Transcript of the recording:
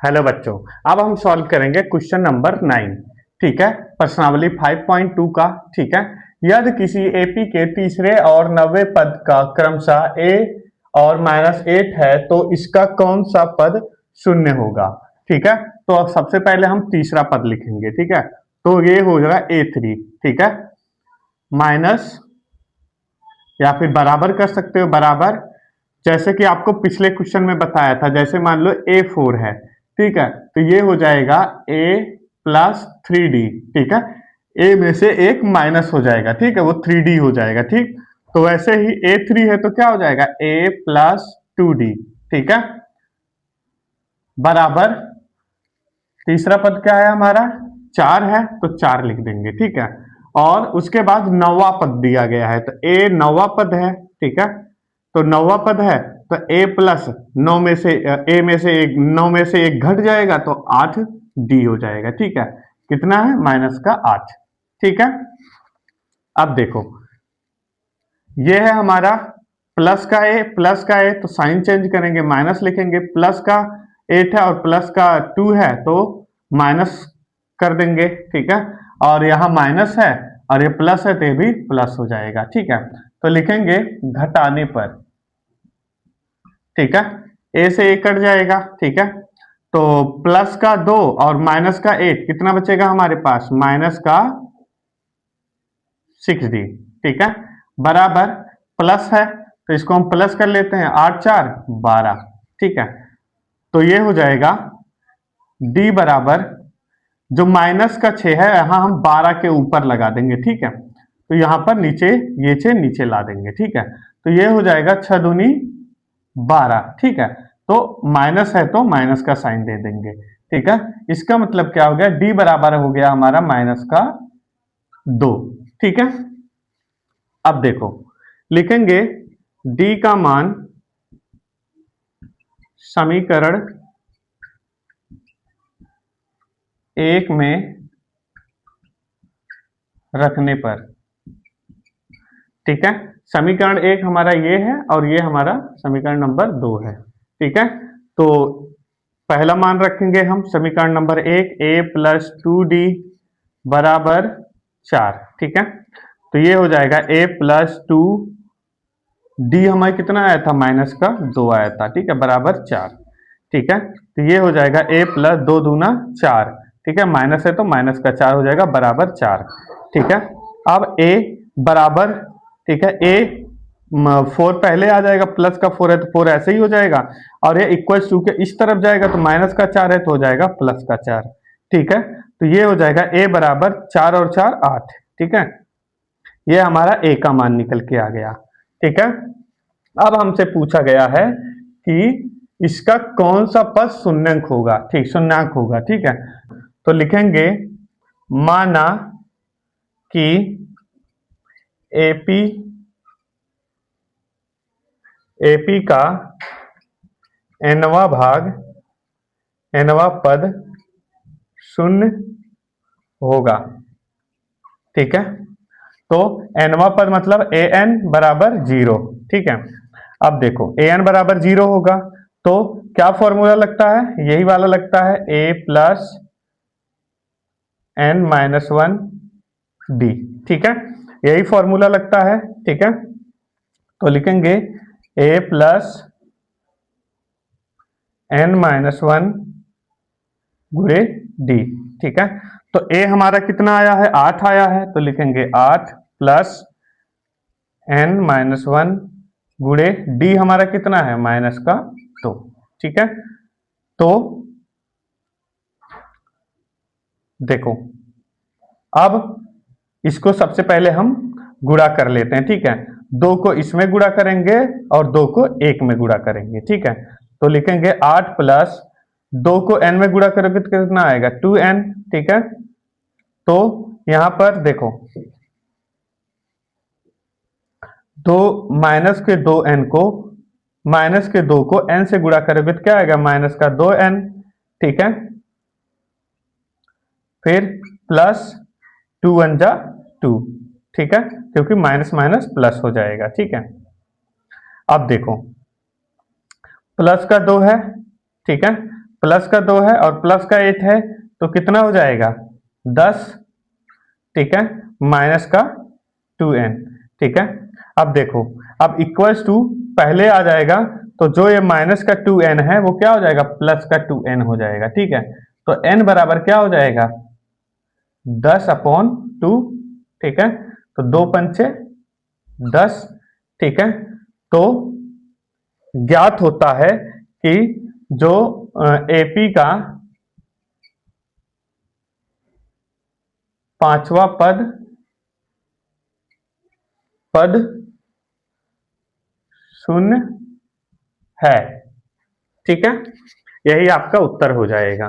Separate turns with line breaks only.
Hello बच्चों, अब हम सॉल्व करेंगे क्वेश्चन नंबर 9। ठीक है, प्रश्नावली 5.2 का। ठीक है, यदि किसी एपी के तीसरे और 90 पद का क्रमशः ए और -8 है तो इसका कौन सा पद शून्य होगा। ठीक है, तो अब सबसे पहले हम तीसरा पद लिखेंगे। ठीक है, तो ये हो जाएगा A3। ठीक है, माइनस या फिर बराबर कर सकते हो, बराबर जैसे कि आपको पिछले क्वेश्चन में बताया था। जैसे मान लो A4 है, ठीक है, तो ये हो जाएगा A प्लस 3D। ठीक है, A में से एक माइनस हो जाएगा, ठीक है, वो 3D हो जाएगा। ठीक, तो वैसे ही A3 है तो क्या हो जाएगा A प्लस 2D। ठीक है, बराबर तीसरा पद क्या है हमारा, 4 है तो 4 लिख देंगे। ठीक है, और उसके बाद नौवा पद दिया गया है, तो A नौवा पद है। ठीक है, तो नौवा पद है तो A प्लस 9 में से A में से एक 9 में से एक घट जाएगा तो 8D हो जाएगा। ठीक है, कितना है, -8। ठीक है, अब देखो ये है हमारा प्लस का A, प्लस का A तो साइन चेंज करेंगे, माइनस लिखेंगे। प्लस का 8 है और प्लस का 2 है तो माइनस कर देंगे। ठीक है, और यहाँ माइनस है और ये प्लस है तो ये भी प्लस हो जाएगा। ठीक है, तो लिखेंगे घटाने पर। ठीक है, ए से ए कट जाएगा। ठीक है, तो प्लस का 2 और माइनस का 8 कितना बचेगा हमारे पास, माइनस का 6D। ठीक है, बराबर प्लस है तो इसको हम प्लस कर लेते हैं, 8 4 12। ठीक है, तो ये हो जाएगा D बराबर, जो माइनस का 6 है यहाँ हम 12 के ऊपर लगा देंगे। ठीक है, तो यहाँ पर नीचे ये 6 नीचे ला देंगे। ठीक है, तो ये हो जाएगा 6 दूनी 12। ठीक है, तो माइनस है तो माइनस का साइन दे देंगे। ठीक है, इसका मतलब क्या हो गया, D बराबर हो गया हमारा -2। ठीक है, अब देखो लिखेंगे D का मान समीकरण 1 में रखने पर। ठीक है, समीकरण 1 हमारा ये है और ये हमारा समीकरण नंबर 2 है। ठीक है, तो पहला मान रखेंगे हम समीकरण नंबर 1, A प्लस 2D बराबर 4। ठीक है, तो ये हो जाएगा A प्लस 2D हमारे कितना आया था, -2 आया था। ठीक है, बराबर 4। ठीक है, तो ये हो जाएगा A प्लस 2 दूना 4। ठीक है, माइनस है तो माइनस का 4 हो जाएगा, बराबर 4। ठीक है, अब A बराबर, ठीक है, A 4 पहले आ जाएगा, प्लस का 4 है तो 4 ऐसे ही हो जाएगा, और ये इक्वल टू के इस तरफ जाएगा तो माइनस का 4 है तो हो जाएगा प्लस का 4। ठीक है, तो ये हो जाएगा A बराबर 4 और 4 8। ठीक है, ये हमारा A का मान निकल के आ गया। ठीक है, अब हमसे पूछा गया है कि इसका कौन सा पद शून्यंक होगा। ठीक, शून्यंक होगा। ठीक है, तो लिखेंगे माना कि एपी का nवा भाग, nवा पद शून्य होगा। ठीक है, तो nवा पद मतलब an बराबर 0। ठीक है, अब देखो an बराबर 0 होगा तो क्या फॉर्मूला लगता है, यही वाला लगता है, a प्लस n-1d। ठीक है, यही फॉर्मूला लगता है। ठीक है, तो लिखेंगे a प्लस n-1 गुणे d। ठीक है, तो a हमारा कितना आया है, 8 आया है, तो लिखेंगे 8 प्लस n-1 गुणे d हमारा कितना है, -2। ठीक है, तो देखो अब इसको सबसे पहले हम गुणा कर लेते हैं। ठीक है, 2 को इसमें गुणा करेंगे और 2 को 1 में गुणा करेंगे। ठीक है, तो लिखेंगे 8 प्लस 2 को n में गुणा करोगे तो कितना आएगा, 2n। ठीक है, तो यहां पर देखो दो माइनस के 2n को माइनस के 2 को n से गुणा करोगे तो क्या आएगा, -2n। ठीक है, फिर प्लस 2 × 2। ठीक है, क्योंकि माइनस माइनस प्लस हो जाएगा। ठीक है, अब देखो प्लस का 2 है। ठीक है, प्लस का 2 है और प्लस का 8 है, तो कितना हो जाएगा 10, ठीक है, माइनस का 2n, ठीक है। अब देखो, अब इक्वल्स टू पहले आ जाएगा, तो जो ये माइनस का 2n है वो क्या हो जाएगा, प्लस का 2n हो जाएगा, ठीक है। तो n बराबर क्या हो जाएगा 10/2, ठीक है। तो 2 पंचे 10, ठीक है। तो ज्ञात होता है कि जो एपी का पांचवा पद शून्य है, ठीक है। यही आपका उत्तर हो जाएगा।